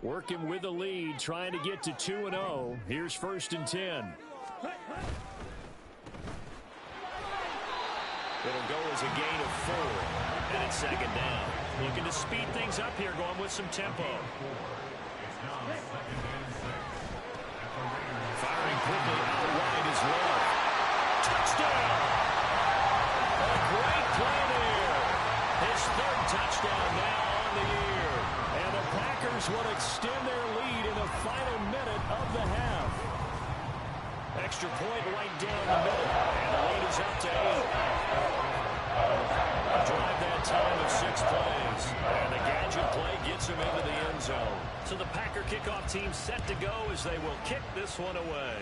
Working with the lead, trying to get to 2-0. Here's 1st and 10. It'll go as a gain of 4. And it's 2nd down. Looking to speed things up here, going with some tempo. Firing quickly out wide is Love. Touchdown! A great play there. His 3rd touchdown now on the year. And the Packers will extend their lead in the final minute of the half. Extra point right down the middle. And the lead is up to 8. A drive that time of 6 plays. And the gadget play gets him into the end zone. So the Packer kickoff team set to go as they will kick this one away.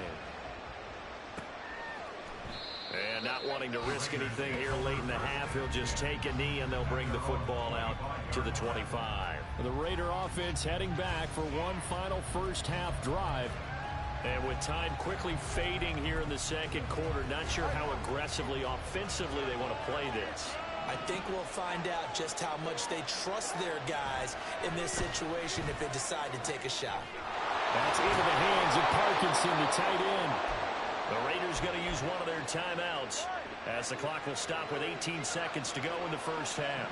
And not wanting to risk anything here late in the half, he'll just take a knee and they'll bring the football out to the 25. The Raider offense heading back for one final first half drive. And with time quickly fading here in the 2nd quarter, not sure how aggressively, offensively they want to play this. I think we'll find out just how much they trust their guys in this situation if they decide to take a shot. That's into the hands of Parkinson, the tight end. The Raiders going to use one of their timeouts as the clock will stop with 18 seconds to go in the first half.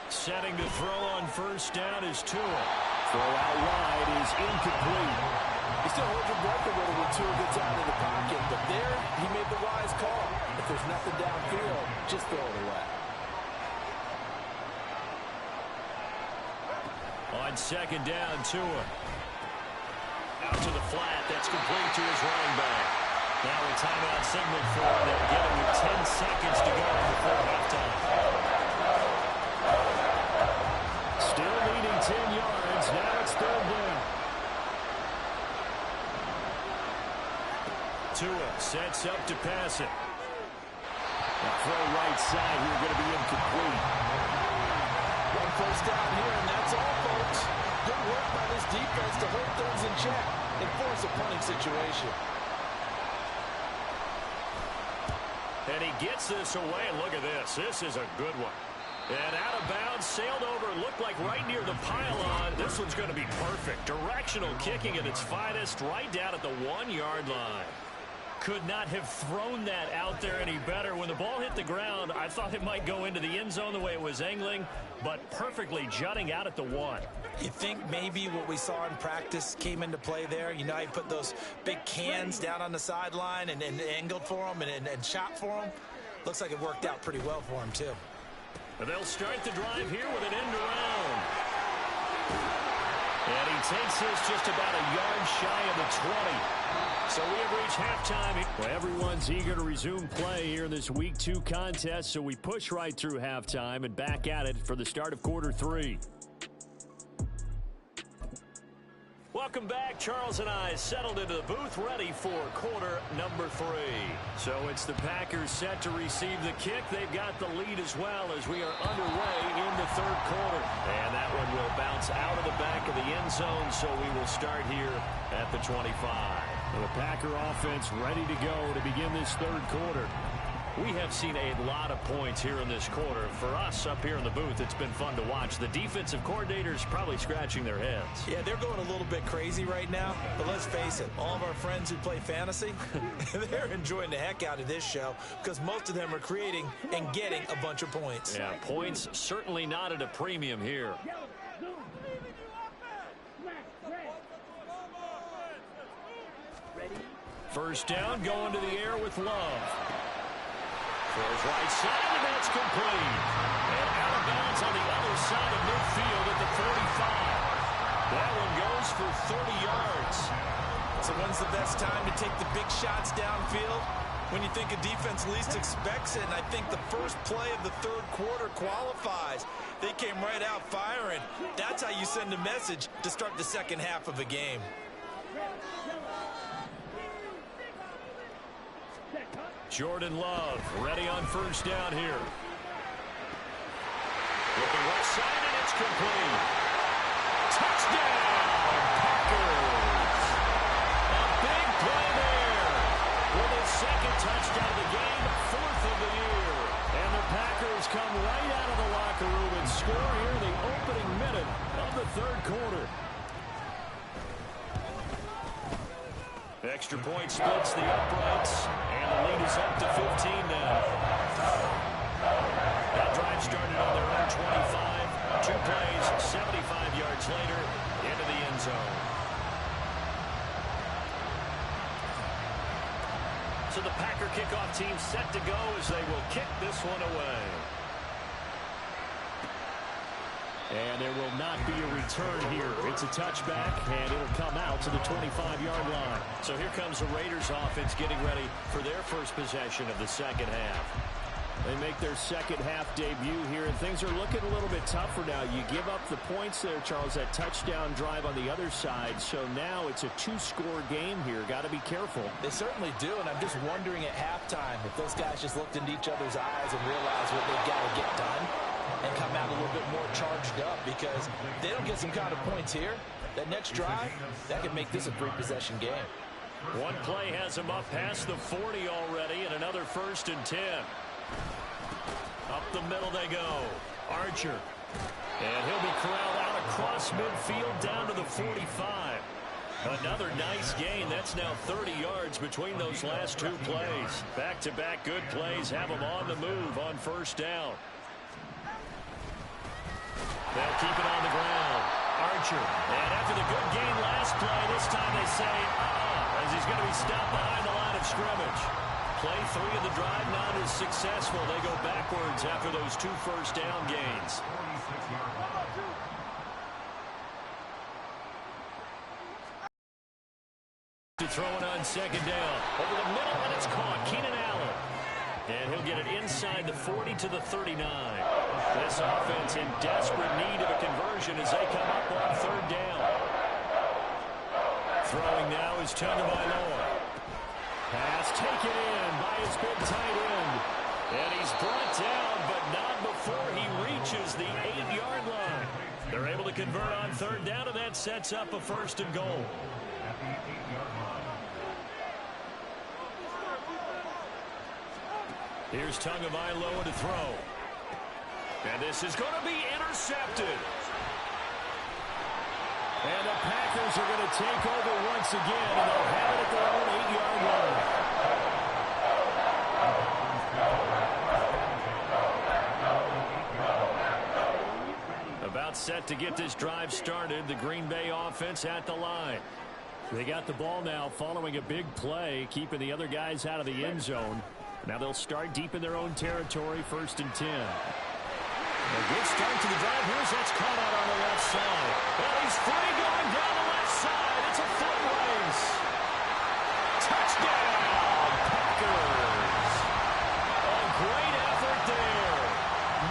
Setting to throw on first down is Tua. Throw out wide is incomplete. He still holds your breath a little when Tua gets out of the pocket, but there he made the wise call. If there's nothing downfield, just throw it away. On 2nd down, Tua. Out to the flat. That's complete to his running back. Now a timeout signal for him. They'll get him with 10 seconds to go before halftime. Still leading 10 yards. Now it's 3rd down. Tua sets up to pass it. The throw right side here going to be incomplete. One first down here, and that's all, folks. Good work by this defense to hold things in check and force a punting situation. And he gets this away, and look at this. This is a good one. And out of bounds, sailed over, looked like right near the pylon. This one's going to be perfect. Directional kicking at its finest, right down at the 1-yard line. Could not have thrown that out there any better. When the ball hit the ground, I thought it might go into the end zone the way it was angling, but perfectly jutting out at the 1. You think maybe what we saw in practice came into play there? You know, he put those big cans down on the sideline and angled for him and shot for him. Looks like it worked out pretty well for him, too. They'll start the drive here with an end around. And he takes this just about a yard shy of the 20. So we have reached halftime. Well, everyone's eager to resume play here in this Week 2 contest, so we push right through halftime and back at it for the start of quarter 3. Welcome back. Charles and I settled into the booth ready for quarter number 3. So it's the Packers set to receive the kick. They've got the lead as well as we are underway in the 3rd quarter. And that one will bounce out of the back of the end zone, so we will start here at the 25. The Packer offense ready to go to begin this 3rd quarter. We have seen a lot of points here in this quarter. For us up here in the booth, it's been fun to watch. The defensive coordinators probably scratching their heads. Yeah, they're going a little bit crazy right now. But let's face it, all of our friends who play fantasy, they're enjoying the heck out of this show because most of them are creating and getting a bunch of points. Yeah, points certainly not at a premium here. First down, going to the air with Love. Throws right side, and that's complete. And out of bounds on the other side of midfield at the 45. That one goes for 30 yards. So when's the best time to take the big shots downfield? When you think a defense least expects it, and I think the first play of the 3rd quarter qualifies. They came right out firing. That's how you send a message to start the 2nd half of a game. Jordan Love ready on first down here. Looking right side, and it's complete. Touchdown, Packers! A big play there. With his 2nd touchdown of the game, 4th of the year. And the Packers come right out of the locker room and score here. The extra point splits the uprights, and the lead is up to 15 now. That drive started on their own 25. 2 plays, 75 yards later, into the end zone. So the Packer kickoff team set to go as they will kick this one away. And there will not be a return here. It's a touchback, and it'll come out to the 25-yard line. So here comes the Raiders offense getting ready for their first possession of the second half. They make their second half debut here, and things are looking a little bit tougher now. You give up the points there, Charles, that touchdown drive on the other side. So now it's a 2-score game here. Got to be careful. They certainly do, and I'm just wondering at halftime if those guys just looked into each other's eyes and realized what they've got to get done and come out a little bit more charged up, because if they don't get some kind of points here, that next drive, that could make this a 3-possession game. One play has them up past the 40 already, and another 1st and 10. Up the middle they go. Archer. And he'll be corralled out across midfield down to the 45. Another nice gain. That's now 30 yards between those last 2 plays. Back-to-back good plays have them on the move on 1st down. They'll keep it on the ground. Archer. And after the good gain last play, this time they say, as he's going to be stopped behind the line of scrimmage. Play 3 of the drive not as successful. They go backwards after those 2 first down gains. To throw it on 2nd down. Over the middle, and it's caught. Keenan Allen. And he'll get it inside the 40 to the 39. This offense in desperate need of a conversion as they come up on 3rd down. Throwing now is Tagovailoa. Pass taken in by his big tight end. And he's brought down, but not before he reaches the 8-yard line. They're able to convert on 3rd down, and that sets up a 1st and goal. Here's Tagovailoa to throw. And this is going to be intercepted. And the Packers are going to take over once again, and they'll have it at their own 8-yard line. About set to get this drive started, the Green Bay offense at the line. They got the ball now following a big play, keeping the other guys out of the end zone. Now they'll start deep in their own territory, 1st and 10. A good start to the drive. Here's that's caught out on the left side. Well, he's free going down the left side. It's a foot race. Touchdown, Packers. A great effort there.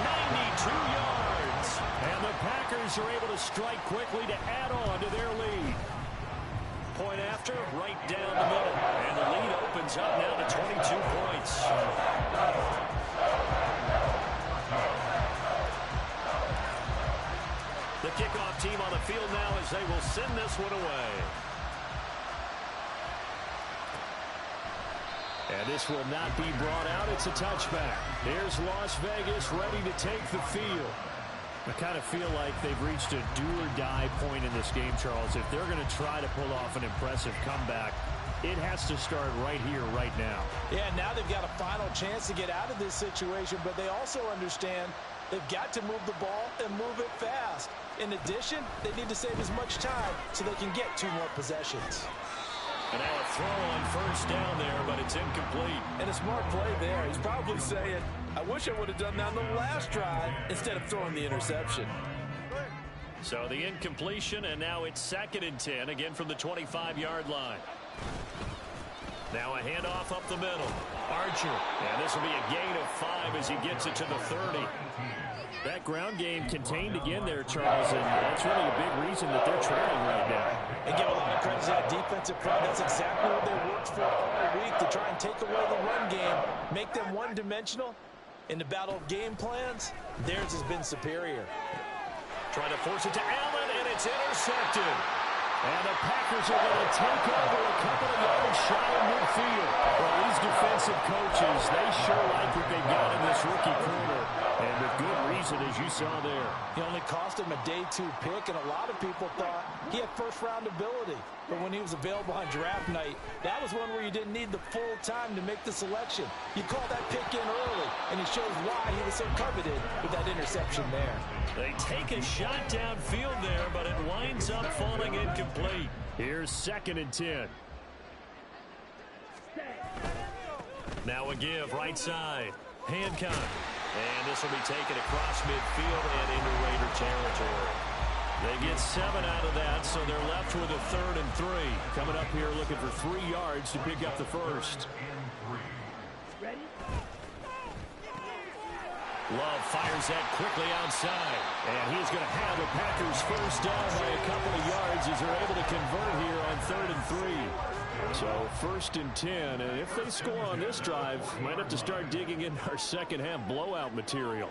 92 yards. And the Packers are able to strike quickly to add on to their lead. Point after, right down the middle. And the lead opens up now to 22 points. The kickoff team on the field now as they will send this one away. And this will not be brought out. It's a touchback. Here's Las Vegas ready to take the field. I kind of feel like they've reached a do-or-die point in this game, Charles. If they're going to try to pull off an impressive comeback, it has to start right here, right now. Yeah, now they've got a final chance to get out of this situation, but they also understand they've got to move the ball and move it fast. In addition, they need to save as much time so they can get 2 more possessions. And now a throw on 1st down there, but it's incomplete. And a smart play there. He's probably saying, I wish I would have done that on the last drive instead of throwing the interception. So the incompletion, and now it's 2nd and 10, again from the 25-yard line. Now a handoff up the middle. Archer. And this will be a gain of 5 as he gets it to the 30. That ground game contained again there, Charles, and that's really a big reason that they're trailing right now. And give a lot of credit to that defensive front. That's exactly what they worked for all week, to try and take away the run game, make them one-dimensional. In the battle of game plans, theirs has been superior. Trying to force it to Allen, and it's intercepted. And the Packers are going to take over a couple of yards shy of midfield. Well, these defensive coaches, they sure like what they've got in this rookie corner. And with good reason, as you saw there. He only cost him a day 2 pick, and a lot of people thought he had first-round ability. But when he was available on draft night, that was one where you didn't need the full time to make the selection. You called that pick in early, and it shows why he was so coveted with that interception there. They take a shot downfield there, but it winds up falling incomplete. Here's 2nd and 10. Now a give, right side. Hancock. And this will be taken across midfield and into Raider territory. They get 7 out of that, so they're left with a 3rd and 3. Coming up here looking for 3 yards to pick up the first. Love fires that quickly outside. And he's going to have the Packers first down by a couple of yards as they're able to convert here on 3rd and 3. So 1st and 10, and if they score on this drive, might have to start digging in our second half blowout material.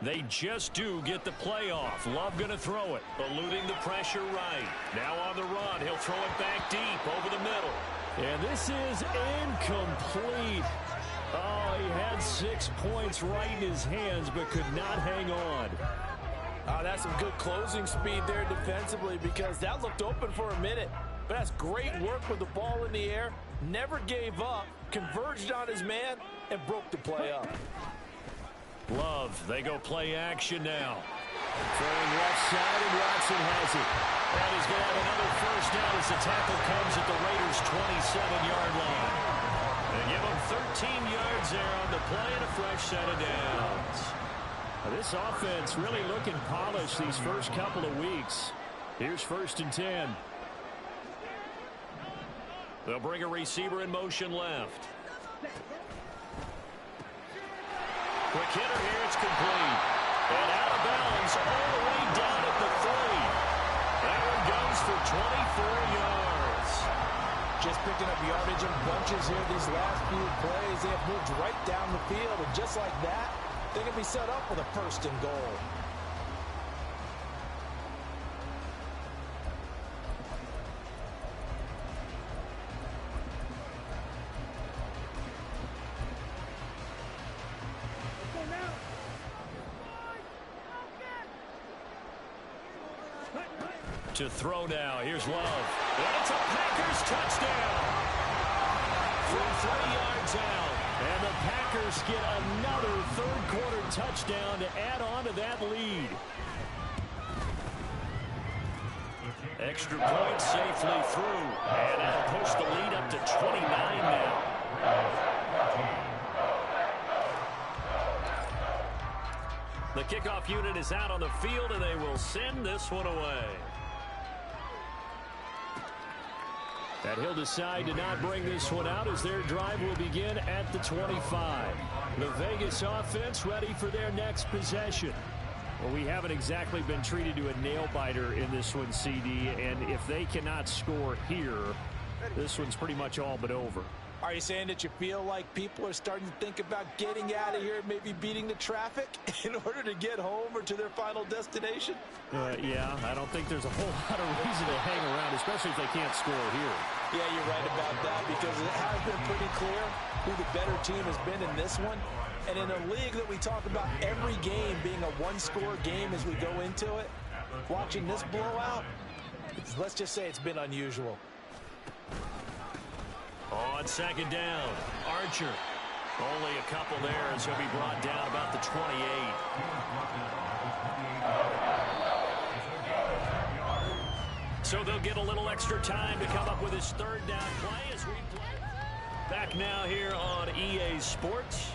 They just do get the play off. Love going to throw it, eluding the pressure right. Now on the run, he'll throw it back deep over the middle. And this is incomplete. Oh, he had 6 points right in his hands, but could not hang on. That's some good closing speed there defensively, because that looked open for a minute. But that's great work with the ball in the air. Never gave up, converged on his man, and broke the play up. Love, they go play action now. Throwing left side, and Watson has it. And he's going to have another first down as the tackle comes at the Raiders' 27-yard line. They give him 13 yards there on the play and a fresh set of downs. Now, this offense really looking polished these first couple of weeks. Here's 1st and 10. They'll bring a receiver in motion left. Quick hitter here, it's complete. And out of bounds all the way down at the 3. That one goes for 24 yards. Just picking up yardage in bunches here these last few plays. They have moved right down the field, and just like that, they can be set up with a 1st and goal. To throw now. Here's Love. And it's a Packers touchdown. From 3 yards out. And the Packers get another third-quarter touchdown to add on to that lead. Extra point safely through. And that'll push the lead up to 29 now. The kickoff unit is out on the field, and they will send this one away. And he'll decide to not bring this one out as their drive will begin at the 25. The Vegas offense ready for their next possession. Well, we haven't exactly been treated to a nail-biter in this one, CD, and if they cannot score here, this one's pretty much all but over. Are you saying that you feel like people are starting to think about getting out of here and maybe beating the traffic in order to get home or to their final destination? Yeah, I don't think there's a whole lot of reason to hang around, especially if they can't score here. Yeah, you're right about that, because it has been pretty clear who the better team has been in this one. And in a league that we talk about every game being a one-score game as we go into it, watching this blowout, let's just say it's been unusual. On 2nd down, Archer. Only a couple there as he'll be brought down about the 28. So they'll get a little extra time to come up with his 3rd down play as we play. Back now here on EA Sports.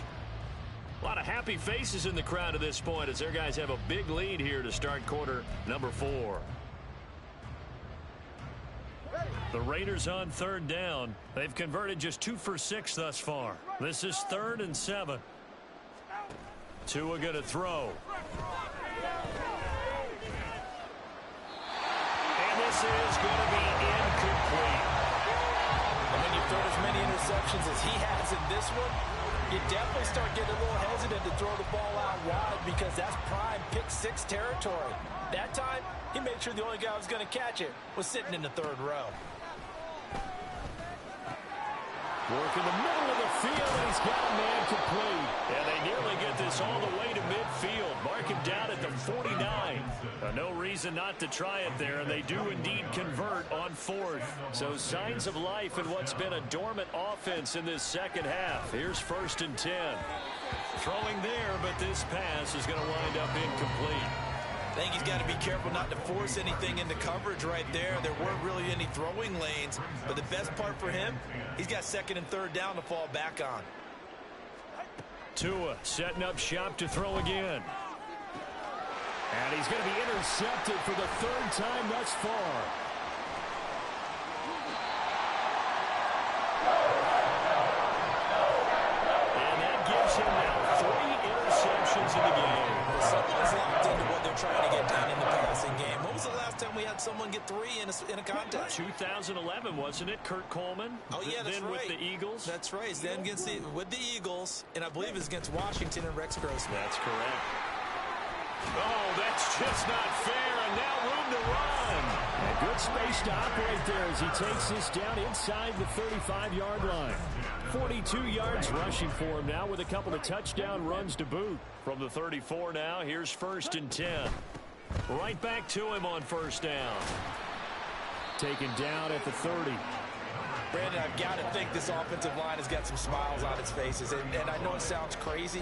A lot of happy faces in the crowd at this point as their guys have a big lead here to start quarter number 4. The Raiders on 3rd down. They've converted just 2 for 6 thus far. This is 3rd and 7. Tua going to throw. And this is going to be incomplete. And when you throw as many interceptions as he has in this one, You definitely start getting a little hesitant to throw the ball out wide because that's prime pick-6 territory. That time, he made sure the only guy who was going to catch it was sitting in the third row. Work in the middle of the field, and he's got a man complete. And they nearly get this all the way to midfield. Mark him down at the 49. No reason not to try it there, and they do indeed convert on 4th. So signs of life in what's been a dormant offense in this second half. Here's 1st and 10. Throwing there, but this pass is going to wind up incomplete. I think he's got to be careful not to force anything into coverage right there. There weren't really any throwing lanes, but the best part for him, he's got 2nd and 3rd down to fall back on. Tua setting up shop to throw again. And he's going to be intercepted for the 3rd time thus far. And that gives him now 3 interceptions in the game. Someone's locked into what they're trying to get done in the passing game. When was the last time we had someone get 3 in a contest? 2011, wasn't it? Kurt Coleman. Oh, yeah, that's then right. With the Eagles. That's right. Then with the Eagles, and I believe it's against Washington and Rex Grossman. That's correct. Oh, that's just not fair, and now room to run. A good space to operate there as he takes this down inside the 35-yard line. 42 yards rushing for him now with a couple of touchdown runs to boot. From the 34 now, here's 1st and 10. Right back to him on 1st down. Taken down at the 30. Brandon, I've got to think this offensive line has got some smiles on its faces. And I know it sounds crazy,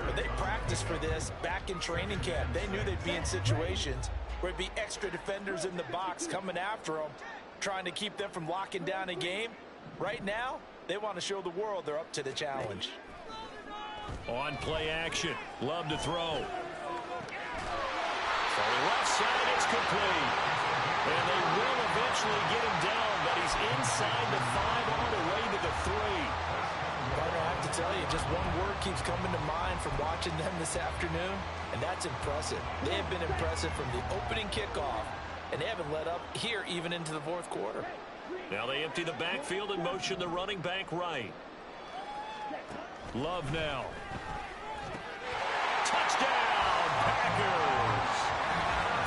but they practiced for this back in training camp. They knew they'd be in situations where it'd be extra defenders in the box coming after them, trying to keep them from locking down a game. Right now, they want to show the world they're up to the challenge. On play action. Love to throw. For the left side, it's complete. And they will eventually get him down, but he's inside the 5 on the way to the 3. Partner, I have to tell you, just one word keeps coming to mind from watching them this afternoon, and that's impressive. They have been impressive from the opening kickoff, and they haven't let up here even into the 4th quarter. Now they empty the backfield and motion the running back right. Love now. Touchdown, Packers!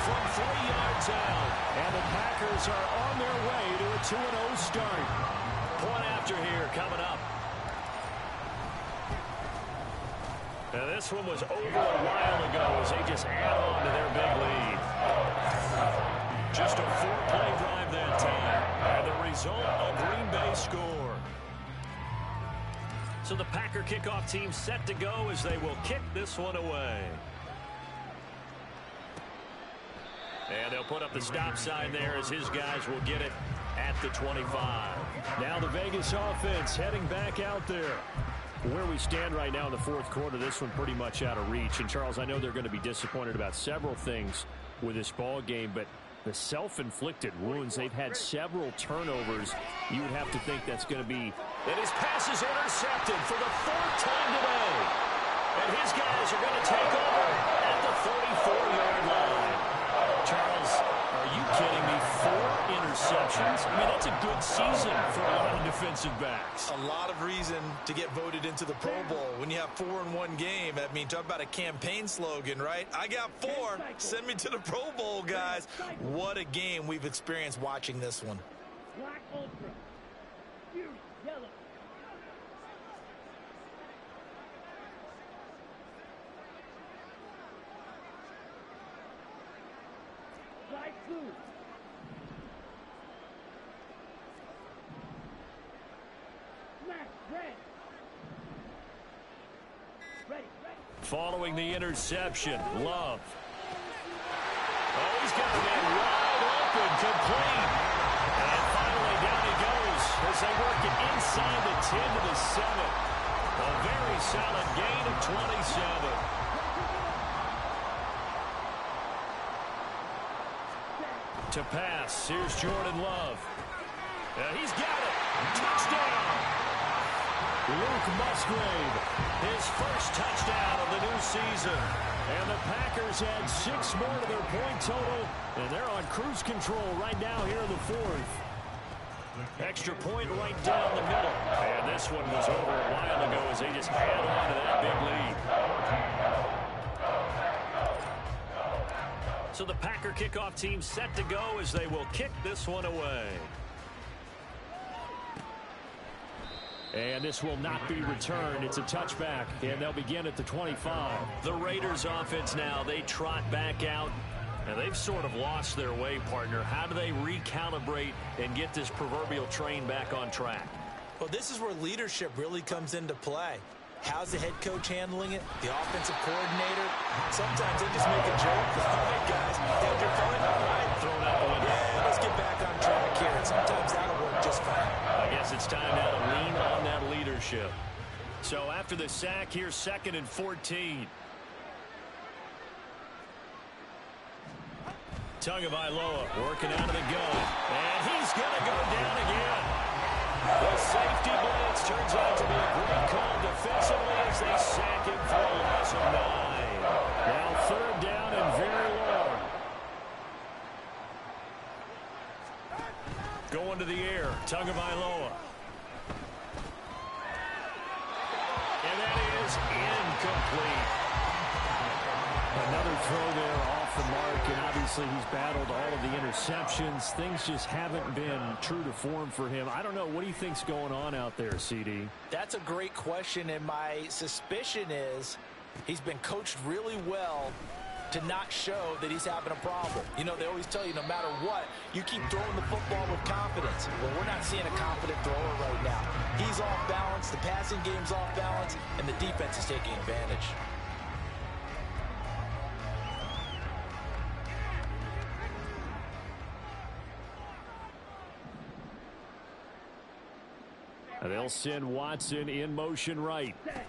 From 3 yards out, and the Packers are on their way to a 2-0 start. Point after here coming up. Now this one was over a while ago as they just add on to their big lead. Just a 4-play drive that time. And the result, a Green Bay score. So the Packer kickoff team set to go as they will kick this one away. And they'll put up the stop sign there as his guys will get it at the 25. Now the Vegas offense heading back out there. Where we stand right now in the 4th quarter, this one pretty much out of reach. And, Charles, I know they're going to be disappointed about several things with this ball game, but the self-inflicted wounds, they've had several turnovers. You would have to think that's going to be... And his pass is intercepted for the 4th time today. And his guys are going to take over at the 34-yard line. Charles, are you kidding me? 4 interceptions? I mean, that's a good season for a lot of defensive backs. A lot of reason to get voted into the Pro Bowl. When you have 4 in one game, I mean, talk about a campaign slogan, right? I got 4. Send me to the Pro Bowl, guys. What a game we've experienced watching this one. Black Ultra. Fuse yellow. Light blue. Black red. Ready. Following the interception, Love. Oh, he's got the man wide open, complete. And finally down he goes as they work it inside the 10 to the 7. A very solid gain of 27. To pass, here's Jordan Love. He's got it. Touchdown. Luke Musgrave, his first touchdown of the new season. And the Packers add 6 more to their point total, and they're on cruise control right now here in the 4th. Extra point right down the middle. And this one was over a while ago as they just add on to that big lead. So the Packer kickoff team set to go as they will kick this one away. And this will not be returned. It's a touchback, and they'll begin at the 25. The Raiders offense now, they trot back out. And they've sort of lost their way, partner. How do they recalibrate and get this proverbial train back on track? Well, this is where leadership really comes into play. How's the head coach handling it? The offensive coordinator? Sometimes they just make a joke. All right, guys, got your fun? All right. Thrown out the window. Yeah, let's get back on track here. And sometimes that'll work just fine. I guess it's time now to lean on that leadership. So after the sack, here's 2nd and 14. Tagovailoa working out of the gun. And he's going to go down again. The safety blitz turns out to be a great call defensively as they sack him for a loss of 9. Now 3rd down and very long. Going to the air, Tagovailoa. And that is incomplete. Another throw there off the mark, and obviously he's battled all of the interceptions. Things just haven't been true to form for him. I don't know. What do you think's going on out there, CD? That's a great question, and my suspicion is he's been coached really well to not show that he's having a problem. You know, they always tell you no matter what, you keep throwing the football with confidence. Well, we're not seeing a confident thrower right now. He's off balance, the passing game's off balance, and the defense is taking advantage. And they'll send Watson in motion right. And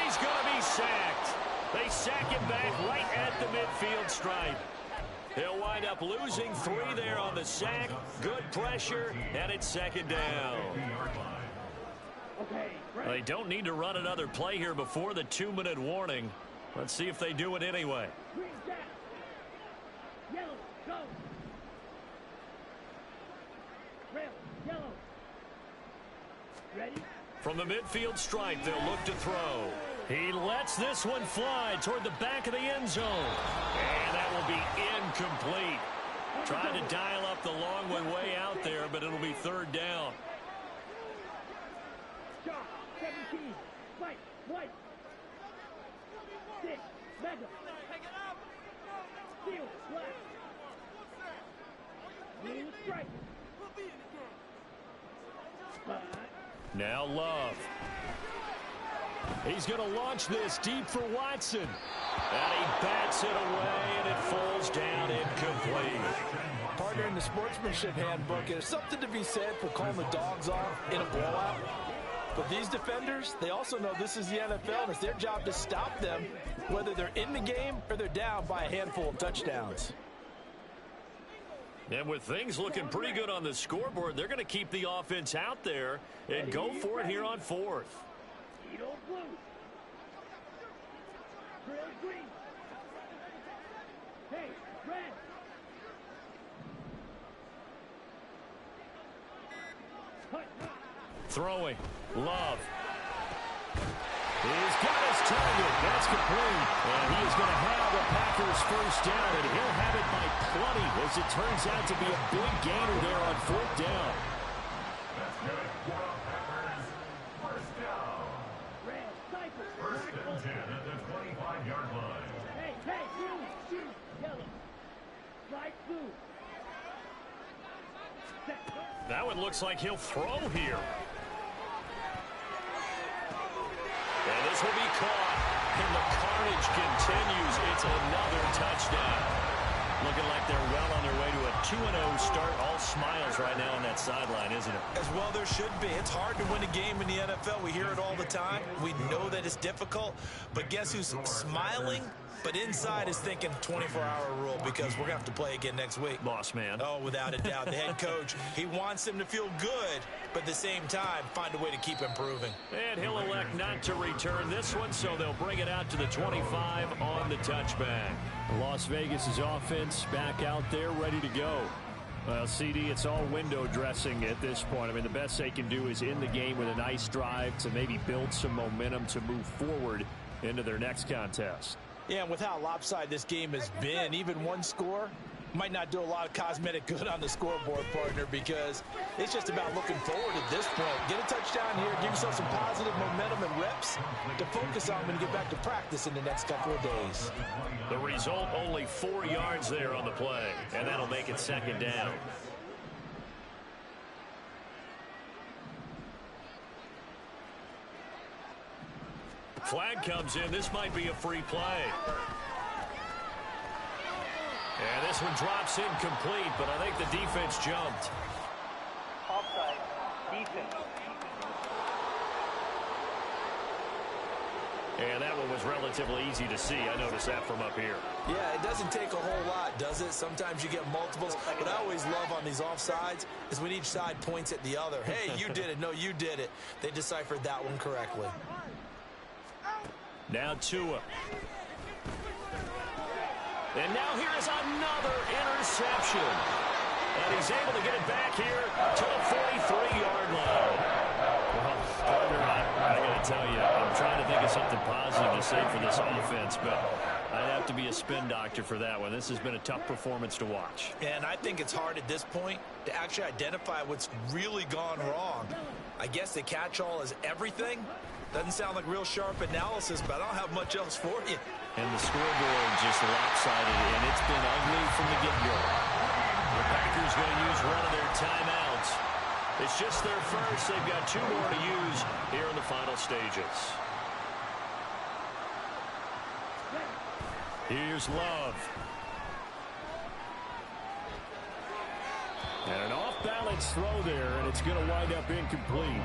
he's going to be sacked. They sack him back right at the midfield stripe. He'll wind up losing 3 there on the sack. Good pressure, and it's 2nd down. They don't need to run another play here before the 2-minute warning. Let's see if they do it anyway. Yellow, go. Red, yellow. Ready? From the midfield stripe, they'll look to throw. He lets this one fly toward the back of the end zone. And that will be incomplete. Trying to dial up the long one way out there, but it'll be 3rd down. Shot, 17. White, white. 6, mega. Steel, black. Blue strike. 5. Now Love. He's going to launch this deep for Watson. And he bats it away, and it falls down incomplete. Partner, in the sportsmanship handbook, there's something to be said for calling the dogs off in a blowout. But these defenders, they also know this is the NFL, and it's their job to stop them, whether they're in the game or they're down by a handful of touchdowns. And with things looking pretty good on the scoreboard, they're going to keep the offense out there and go for it here on 4th. Edo blue. Trail green. Hey, red. Hut, hut. Throwing. Love. He's got his target. That's complete. And he is going to have the Packers first down, and he'll have it by plenty as it turns out to be a big gainer there on 4th down. Red, cycle. First and 10 at the 25-yard line. Hey, hey, blue, shoot, yellow. Light blue. Set. That one looks like he'll throw here. And this will be caught. And the carnage continues. It's another touchdown. Looking like they're well on their way to a 2-0 start. All smiles right now on that sideline, isn't it? As well there should be. It's hard to win a game in the NFL. We hear it all the time. We know that it's difficult. But guess who's smiling? But inside is thinking 24-hour rule because we're going to have to play again next week. Boss man. Oh, without a doubt. The head coach, he wants them to feel good, but at the same time, find a way to keep improving. And he'll elect not to return this one, so they'll bring it out to the 25 on the touchback. Las Vegas' offense back out there ready to go. Well, CD, it's all window dressing at this point. I mean, the best they can do is in the game with a nice drive to maybe build some momentum to move forward into their next contest. Yeah, and with how lopsided this game has been, even one score might not do a lot of cosmetic good on the scoreboard, partner, because it's just about looking forward at this point. Get a touchdown here, give yourself some positive momentum and reps to focus on when you get back to practice in the next couple of days. The result, only 4 yards there on the play, and that'll make it second down. Flag comes in. This might be a free play. And this one drops incomplete, but I think the defense jumped. Offside. Defense. And that one was relatively easy to see. I noticed that from up here. Yeah, it doesn't take a whole lot, does it? Sometimes you get multiples. What I always love on these offsides is when each side points at the other. Hey, you did it. No, you did it. They deciphered that one correctly. Now Tua. And now here is another interception. And he's able to get it back here to the 43-yard line. Well, partner, I got to tell you, I'm trying to think of something positive to say for this offense, but I'd have to be a spin doctor for that one. This has been a tough performance to watch. And I think it's hard at this point to actually identify what's really gone wrong. I guess the catch-all is everything. Doesn't sound like real sharp analysis, but I don't have much else for you. And the scoreboard just lopsided, and it's been ugly from the get-go. The Packers going to use one of their timeouts. It's just their first. They've got 2 more to use here in the final stages. Here's Love. And an off-balance throw there, and it's going to wind up incomplete.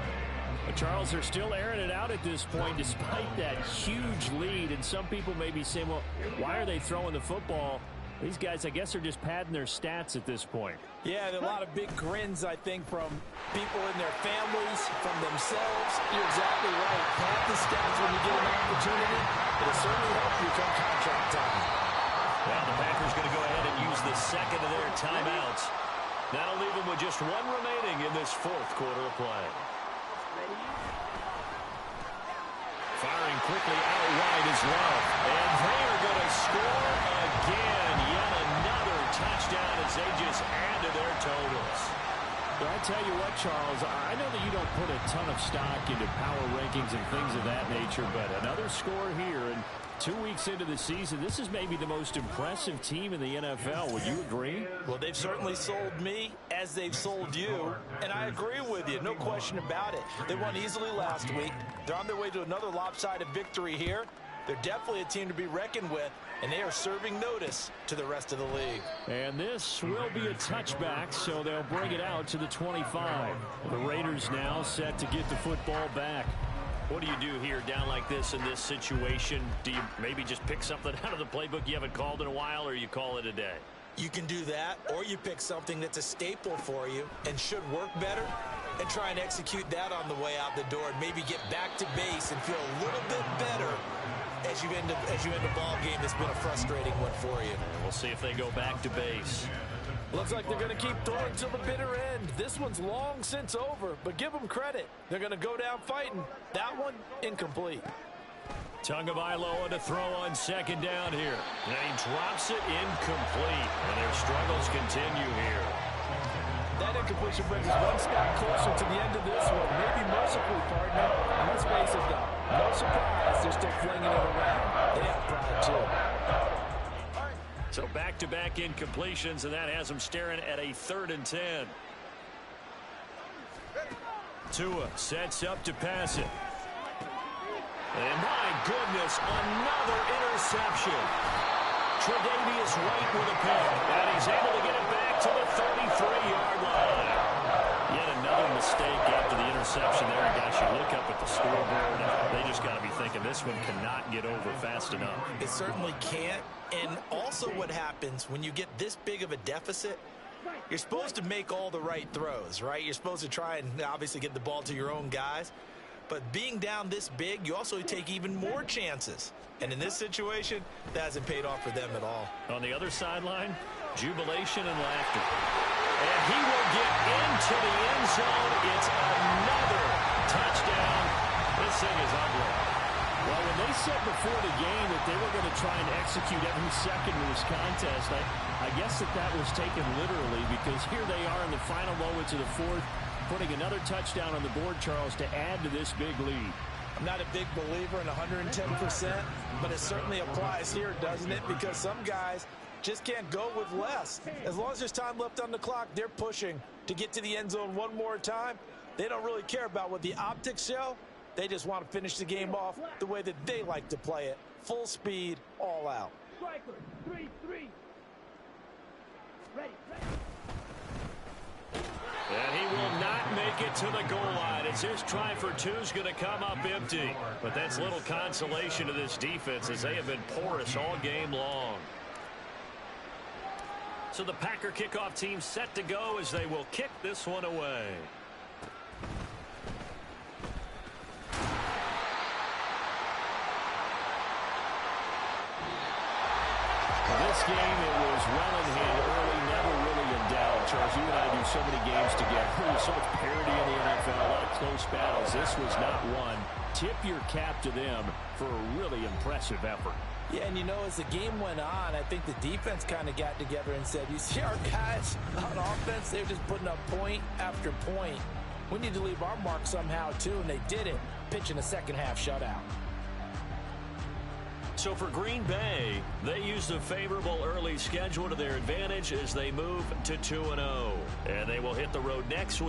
But Charles, they're still airing it out at this point despite that huge lead. And some people may be saying, well, why are they throwing the football? These guys, I guess, are just padding their stats at this point. Yeah, there are a lot of big grins, I think, from people in their families, from themselves. You're exactly right. Pad the stats when you get an opportunity. It'll certainly help you come contract time. Well, the Packers going to go ahead and use the second of their timeouts. That'll leave them with just 1 remaining in this 4th quarter of play. Firing quickly out wide is Love. And they are going to score again. Yet another touchdown as they just add to their totals. Well, I tell you what, Charles, I know that you don't put a ton of stock into power rankings and things of that nature, but another score here, and 2 weeks into the season, this is maybe the most impressive team in the NFL. Would you agree? Well, they've certainly sold me as they've sold you, and I agree with you, no question about it. They won easily last week. They're on their way to another lopsided victory here. They're definitely a team to be reckoned with, and they are serving notice to the rest of the league. And this will be a touchback, so they'll bring it out to the 25. The Raiders now set to get the football back. What do you do here down like this in this situation? Do you maybe just pick something out of the playbook you haven't called in a while, or you call it a day? You can do that, or you pick something that's a staple for you and should work better and try and execute that on the way out the door and maybe get back to base and feel a little bit better as you end a ball game that's been a frustrating one for you. We'll see if they go back to base. Looks like they're going to keep throwing till the bitter end. This one's long since over, but give them credit. They're going to go down fighting. That one, incomplete. Tagovailoa to throw on second down here. And he drops it incomplete. And their struggles continue here. That incompletion brings us one step closer to the end of this one. Maybe mercifully, partner. And let's face it, though. No surprise they're still flinging it around. They have pride, too. So back-to-back incompletions, and that has them staring at a 3rd and 10. Tua sets up to pass it. And my goodness, another interception. Tre'Davious White with a pick, and he's able to get it back to the 33-yard line. Yet another mistake after the interception there. Guys, you look up at the scoreboard, and they just got to be thinking this one cannot get over fast enough. It certainly can't. And also what happens when you get this big of a deficit, you're supposed to make all the right throws, right? You're supposed to try and obviously get the ball to your own guys. But being down this big, you also take even more chances. And in this situation, that hasn't paid off for them at all. On the other sideline, Jubilation and laughter. And he will get into the end zone. It's another touchdown. This thing is ugly. Well, when they said before the game that they were going to try and execute every second of this contest, I guess that was taken literally, because here they are in the final moments of the fourth, putting another touchdown on the board, Charles, to add to this big lead. I'm not a big believer in 110%, but it certainly applies here, doesn't it? Because some guys just can't go with less. As long as there's time left on the clock, they're pushing to get to the end zone one more time. They don't really care about what the optics show. They just want to finish the game off the way that they like to play it. Full speed, all out. Striker, 3-3. Ready. And he will not make it to the goal line, as this try for two is going to come up empty. But that's little consolation to this defense, as they have been porous all game long. So the Packer kickoff team set to go as they will kick this one away. This game, it was well in hand early, never really in doubt. Charles, you and I do so many games together. There's so much parity in the NFL, a lot of close battles. This was not one. Tip your cap to them for a really impressive effort. Yeah, and you know, as the game went on, I think the defense kind of got together and said, you see our guys on offense, they're just putting up point after point. We need to leave our mark somehow, too, and they did it, pitching a second-half shutout. So for Green Bay, they used a favorable early schedule to their advantage as they move to 2-0. And they will hit the road next week.